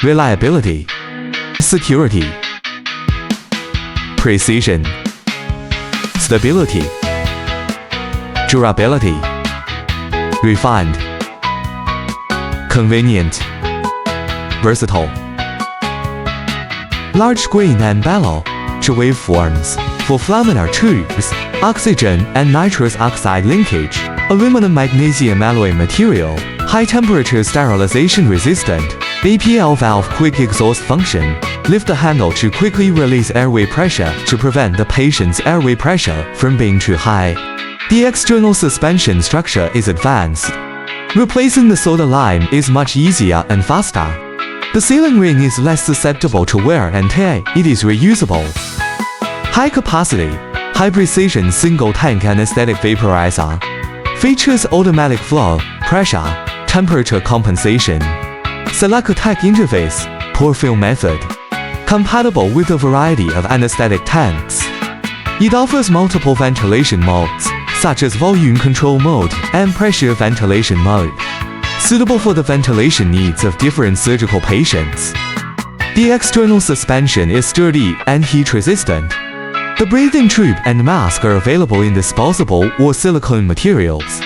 reliability, security, precision, stability, durability, refined, convenient, versatile. Large grain and bellow waveforms for laminar tubes, oxygen and nitrous oxide linkage, aluminum magnesium alloy material, high temperature sterilization resistant, APL valve quick exhaust function, lift the handle to quickly release airway pressure to prevent the patient's airway pressure from being too high. The external suspension structure is advanced. Replacing the solder line is much easier and faster. The sealing ring is less susceptible to wear and tear. It is reusable. High capacity, high precision single tank anesthetic vaporizer. Features automatic flow, pressure, temperature compensation. Select attack interface, pour fill method. Compatible with a variety of anesthetic tanks. It offers multiple ventilation modes, such as volume control mode and pressure ventilation mode, suitable for the ventilation needs of different surgical patients. The external suspension is sturdy and heat resistant. The breathing tube and mask are available in disposable or silicone materials.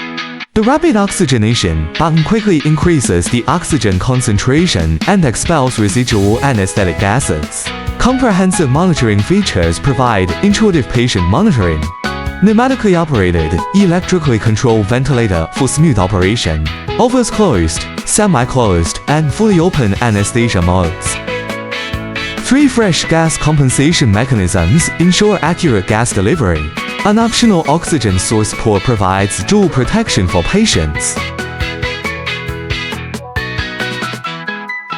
The rapid oxygenation button quickly increases the oxygen concentration and expels residual anesthetic gases. Comprehensive monitoring features provide intuitive patient monitoring. Pneumatically operated, electrically controlled ventilator for smooth operation. Offers closed, semi-closed, and fully open anesthesia modes. 3 fresh gas compensation mechanisms ensure accurate gas delivery. An optional oxygen source port provides dual protection for patients.